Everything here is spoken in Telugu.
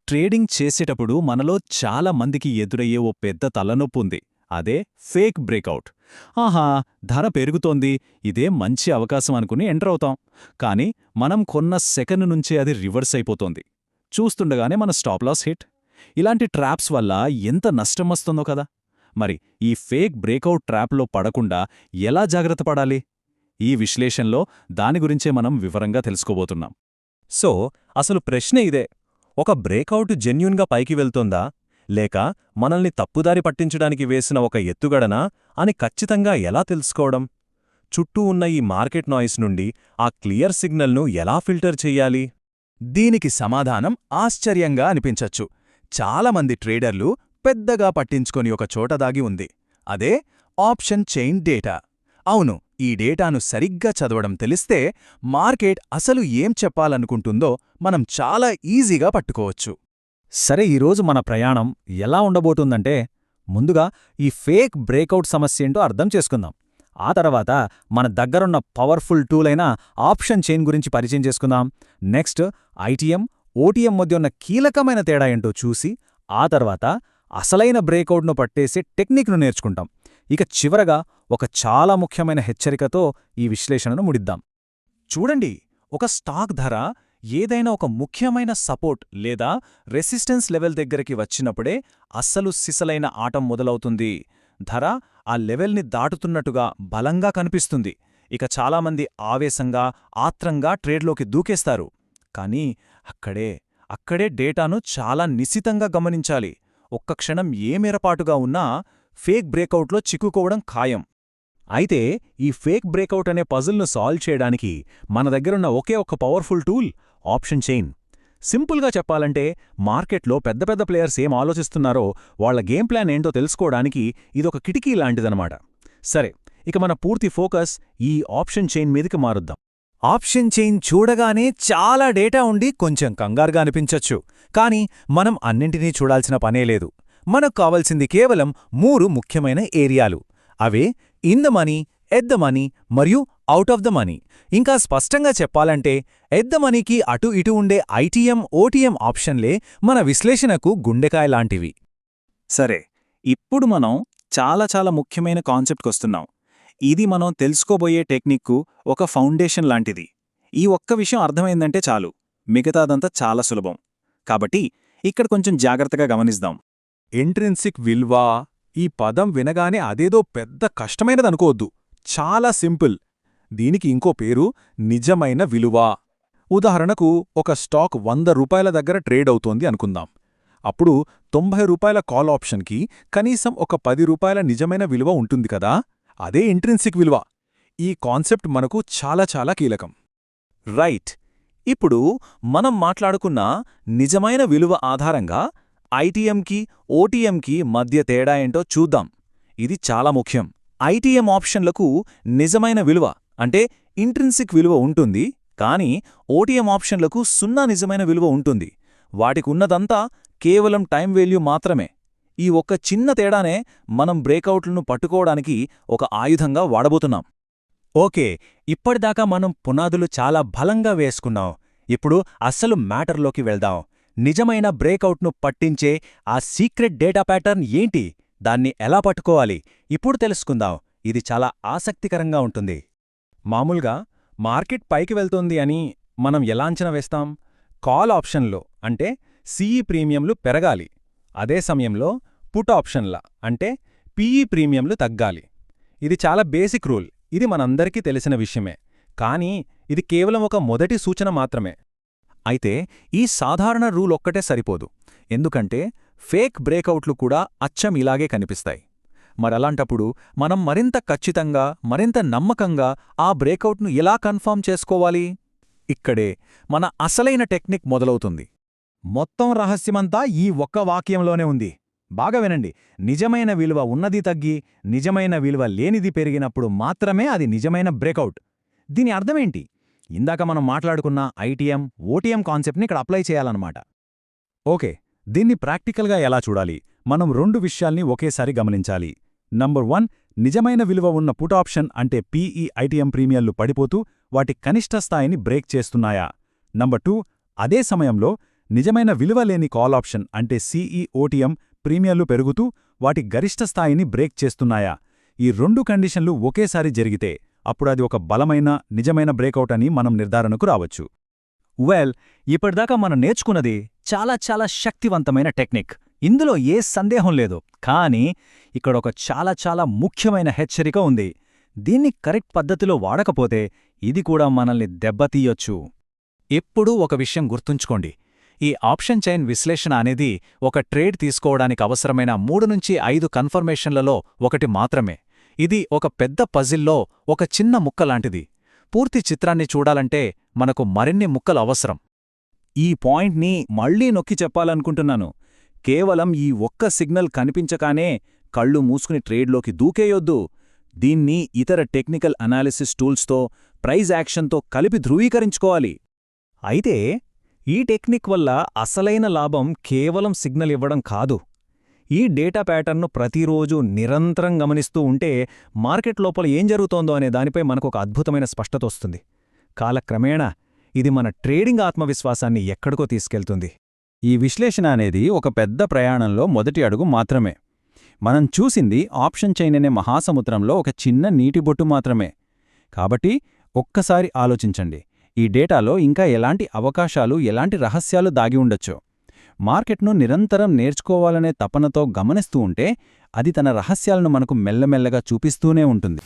ట్రేడింగ్ చేసేటప్పుడు మనలో చాలా మందికి ఎదురయ్యే ఓ పెద్ద తలనొప్పుంది. అదే ఫేక్ బ్రేకౌట్. ఆహా, ధర పెరుగుతోంది, ఇదే మంచి అవకాశం అనుకుని ఎంటర్ అవుతాం. కానీ మనం కొన్న సెకను నుంచే అది రివర్స్ అయిపోతోంది. చూస్తుండగానే మన స్టాప్ లాస్ హిట్. ఇలాంటి ట్రాప్స్ వల్ల ఎంత నష్టం వస్తుందో కదా. మరి ఈ ఫేక్ బ్రేకౌట్ ట్రాప్లో పడకుండా ఎలా జాగ్రత్త పడాలి? ఈ విశ్లేషణలో దాని గురించే మనం వివరంగా తెలుసుకోబోతున్నాం. సో అసలు ప్రశ్న ఇదే, ఒక బ్రేకౌట్ జెన్యూన్గా పైకి వెళ్తోందా లేక మనల్ని తప్పుదారి పట్టించడానికి వేసిన ఒక ఎత్తుగడనా అని ఖచ్చితంగా ఎలా తెలుసుకోవడం? చుట్టూ ఉన్న ఈ మార్కెట్ నాయిస్ నుండి ఆ క్లియర్ సిగ్నల్ను ఎలా ఫిల్టర్ చెయ్యాలి? దీనికి సమాధానం ఆశ్చర్యంగా అనిపించచ్చు. చాలామంది ట్రేడర్లు పెద్దగా పట్టించుకొని ఒక చోట దాగి ఉంది. అదే ఆప్షన్ చైన్ డేటా. అవును, ఈ డేటాను సరిగ్గా చదవడం తెలిస్తే మార్కెట్ అసలు ఏం చెప్పాలనుకుంటుందో మనం చాలా ఈజీగా పట్టుకోవచ్చు. సరే, ఈరోజు మన ప్రయాణం ఎలా ఉండబోతుందంటే, ముందుగా ఈ ఫేక్ బ్రేకౌట్ సమస్యేంటో అర్థం చేసుకుందాం. ఆ తర్వాత మన దగ్గరున్న పవర్ఫుల్ టూల్ అయిన ఆప్షన్ చైన్ గురించి పరిచయం చేసుకుందాం. నెక్స్ట్ ఐటీఎం, ఓటీఎం మధ్య ఉన్న కీలకమైన తేడా ఏంటో చూసి, ఆ తర్వాత అసలైన బ్రేకౌట్ను పట్టేసే టెక్నిక్ను నేర్చుకుంటాం. ఇక చివరగా ఒక చాలా ముఖ్యమైన హెచ్చరికతో ఈ విశ్లేషణను ముడిద్దాం. చూడండి, ఒక స్టాక్ ధర ఏదైనా ఒక ముఖ్యమైన సపోర్ట్ లేదా రెసిస్టెన్స్ లెవెల్ దగ్గరికి వచ్చినప్పుడే అస్సలు సిసలైన ఆటం మొదలవుతుంది. ధర ఆ లెవెల్ని దాటుతున్నట్టుగా బలంగా కనిపిస్తుంది. ఇక చాలామంది ఆవేశంగా, ఆత్రంగా ట్రేడ్లోకి దూకేస్తారు. కానీ అక్కడే డేటాను చాలా నిశితంగా గమనించాలి. ఒక్క క్షణం ఏమేరపాటుగా ఉన్నా ఫేక్ బ్రేకౌట్లో చిక్కుకోవడం ఖాయం. అయితే ఈ ఫేక్ బ్రేకౌట్ అనే పజిల్ను సాల్వ్ చేయడానికి మన దగ్గరున్న ఒకే ఒక్క పవర్ఫుల్ టూల్ ఆప్షన్ చైన్. సింపుల్గా చెప్పాలంటే, మార్కెట్లో పెద్ద పెద్ద ప్లేయర్స్ ఏం ఆలోచిస్తున్నారో వాళ్ల గేమ్ ప్లాన్ ఏంటో తెలుసుకోవడానికి ఇదొక కిటికీ లాంటిదనమాట. సరే, ఇక మన పూర్తి ఫోకస్ ఈ ఆప్షన్ చైన్ మీదకి మారుద్దాం. ఆప్షన్ చైన్ చూడగానే చాలా డేటా ఉండి కొంచెం కంగారుగా అనిపించచ్చు. కానీ మనం అన్నింటినీ చూడాల్సిన పనేలేదు. మనకు కావలసింది కేవలం 3 ముఖ్యమైన ఏరియాలు. Away in the money, at the money మరియు అవుట్ ఆఫ్ ద మనీ. ఇంకా స్పష్టంగా చెప్పాలంటే, ఎట్ ద మనీకి అటు ఇటు ఉండే ఐటీఎం, ఓటీఎం ఆప్షన్లే మన విశ్లేషణకు గుండెకాయలాంటివి. సరే, ఇప్పుడు మనం చాలా ముఖ్యమైన కాన్సెప్ట్కొస్తున్నాం. ఇది మనం తెలుసుకోబోయే టెక్నిక్కు ఒక ఫౌండేషన్ లాంటిది. ఈ ఒక్క విషయం అర్థమైందంటే చాలు, మిగతాదంతా చాలా సులభం. కాబట్టి ఇక్కడ కొంచెం జాగ్రత్తగా గమనిద్దాం. ఇంట్రిన్సిక్ విలువ, ఈ పదం వినగానే అదేదో పెద్ద కష్టమైనదనుకోవద్దు. చాలా సింపుల్. దీనికి ఇంకో పేరు నిజమైన విలువ. ఉదాహరణకు, ఒక స్టాక్ 100 రూపాయల దగ్గర ట్రేడ్ అవుతోంది అనుకుందాం. అప్పుడు 90 రూపాయల కాల్ ఆప్షన్కి కనీసం ఒక 10 రూపాయల నిజమైన విలువ ఉంటుంది కదా. అదే ఇంట్రిన్సిక్ విలువ. ఈ కాన్సెప్ట్ మనకు చాలా కీలకం. రైట్. ఇప్పుడు మనం మాట్లాడుకున్న నిజమైన విలువ ఆధారంగా ఐటీఎంకి, ఓటీఎంకి మధ్య తేడా ఏంటో చూద్దాం. ఇది చాలా ముఖ్యం. ఐటీఎం ఆప్షన్లకు నిజమైన విలువ అంటే ఇంట్రిన్సిక్ విలువ ఉంటుంది. కానీ ఓటీఎం ఆప్షన్లకు 0 నిజమైన విలువ ఉంటుంది. వాటికున్నదంతా కేవలం టైం వాల్యూ మాత్రమే. ఈ ఒక్క చిన్న తేడానే మనం బ్రేకౌట్లను పట్టుకోవడానికి ఒక ఆయుధంగా వాడబోతున్నాం. ఓకే, ఇప్పటిదాకా మనం పునాదులు చాలా బలంగా వేసుకున్నాం. ఇప్పుడు అస్సలు మ్యాటర్లోకి వెళ్దాం. నిజమైన బ్రేకౌట్ను పట్టించే ఆ సీక్రెట్ డేటా ప్యాటర్న్ ఏంటి? దాన్ని ఎలా పట్టుకోవాలి? ఇప్పుడు తెలుసుకుందాం. ఇది చాలా ఆసక్తికరంగా ఉంటుంది. మామూలుగా మార్కెట్ పైకి వెళ్తోంది అని మనం ఎలా అంచనా వేస్తాం? కాల్ ఆప్షన్లో అంటే సిఈ ప్రీమియంలు పెరగాలి. అదే సమయంలో పుట్ ఆప్షన్ల అంటే పీఈ ప్రీమియంలు తగ్గాలి. ఇది చాలా బేసిక్ రూల్. ఇది మనందరికీ తెలిసిన విషయమే. కానీ ఇది కేవలం ఒక మొదటి సూచన మాత్రమే. అయితే ఈ సాధారణ రూల్ ఒక్కటే సరిపోదు. ఎందుకంటే ఫేక్ బ్రేకౌట్లు కూడా అచ్చం ఇలాగే కనిపిస్తాయి. మరలాంటప్పుడు మనం మరింత ఖచ్చితంగా, మరింత నమ్మకంగా ఆ బ్రేకౌట్ను ఎలా కన్ఫర్మ్ చేసుకోవాలి? ఇక్కడే మన అసలైన టెక్నిక్ మొదలవుతుంది. మొత్తం రహస్యమంతా ఈ ఒక్క వాక్యంలోనే ఉంది. బాగా వినండి. నిజమైన విలువ ఉన్నది తగ్గి, నిజమైన విలువ లేనిది పెరిగినప్పుడు మాత్రమే అది నిజమైన బ్రేకౌట్. దీని అర్థమేంటి? ఇందాక మనం మాట్లాడుకున్న ఐటీఎం, ఓటీఎం కాన్సెప్ట్ని ఇక్కడ అప్లై చేయాలన్నమాట. ఓకే, దీన్ని ప్రాక్టికల్గా ఎలా చూడాలి? మనం 2 విషయాల్ని ఒకేసారి గమనించాలి. నంబర్ 1, నిజమైన విలువ ఉన్న పుట్ ఆప్షన్ అంటే పీఈ, ఐటీఎం ప్రీమియంలు పడిపోతూ వాటి కనిష్ట స్థాయిని బ్రేక్ చేస్తున్నాయా? నంబర్ 2, అదే సమయంలో నిజమైన విలువ లేని కాల్ ఆప్షన్ అంటే సిఈఓటీఎం ప్రీమియంలు పెరుగుతూ వాటి గరిష్ట స్థాయిని బ్రేక్ చేస్తున్నాయా? ఈ 2 కండిషన్లు ఒకేసారి జరిగితే అప్పుడు అది ఒక బలమైన నిజమైన బ్రేకౌట్ అని మనం నిర్ధారణకు రావచ్చు. వెల్, ఇప్పటిదాకా మనం నేర్చుకున్నది చాలా శక్తివంతమైన టెక్నిక్. ఇందులో ఏ సందేహం లేదు. కానీ ఇక్కడొక చాలా ముఖ్యమైన హెచ్చరిక ఉంది. దీన్ని కరెక్ట్ పద్ధతిలో వాడకపోతే ఇది కూడా మనల్ని దెబ్బతీయొచ్చు. ఎప్పుడూ ఒక విషయం గుర్తుంచుకోండి. ఈ ఆప్షన్ చైన్ విశ్లేషణ అనేది ఒక ట్రేడ్ తీసుకోవడానికి అవసరమైన 3 నుంచి 5 కన్ఫర్మేషన్లలో ఒకటి మాత్రమే. ఇది ఒక పెద్ద పజిల్లో ఒక చిన్న ముక్క లాంటిది. పూర్తి చిత్రాన్ని చూడాలంటే మనకు మరిన్ని ముక్కలు అవసరం. ఈ పాయింట్ని మళ్లీ నొక్కి చెప్పాలనుకుంటున్నాను. కేవలం ఈ ఒక్క సిగ్నల్ కనిపించగానే కళ్ళు మూసుకుని ట్రేడ్లోకి దూకేయొద్దు. దీన్ని ఇతర టెక్నికల్ అనాలిసిస్ టూల్స్తో, ప్రైజ్ యాక్షన్తో కలిపి ధృవీకరించుకోవాలి. అయితే ఈ టెక్నిక్ వల్ల అసలైన లాభం కేవలం సిగ్నల్ ఇవ్వడం కాదు. ఈ డేటా ప్యాటర్న్ను ప్రతిరోజూ నిరంతరం గమనిస్తూ ఉంటే మార్కెట్ లోపల ఏం జరుగుతోందో అనే దానిపై మనకొక అద్భుతమైన స్పష్టత వస్తుంది. కాలక్రమేణా ఇది మన ట్రేడింగ్ ఆత్మవిశ్వాసాన్ని ఎక్కడికో తీసుకెళ్తుంది. ఈ విశ్లేషణ అనేది ఒక పెద్ద ప్రయాణంలో మొదటి అడుగు మాత్రమే. మనం చూసింది ఆప్షన్ చైన్ అనే మహాసముద్రంలో ఒక చిన్న నీటిబొట్టు మాత్రమే. కాబట్టి ఒక్కసారి ఆలోచించండి, ఈ డేటాలో ఇంకా ఎలాంటి అవకాశాలు, ఎలాంటి రహస్యాలు దాగి ఉండొచ్చో. మార్కెట్ను నిరంతరం నేర్చుకోవాలనే తపనతో గమనిస్తూ ఉంటే అది తన రహస్యాలను మనకు మెల్లమెల్లగా చూపిస్తూనే ఉంటుంది.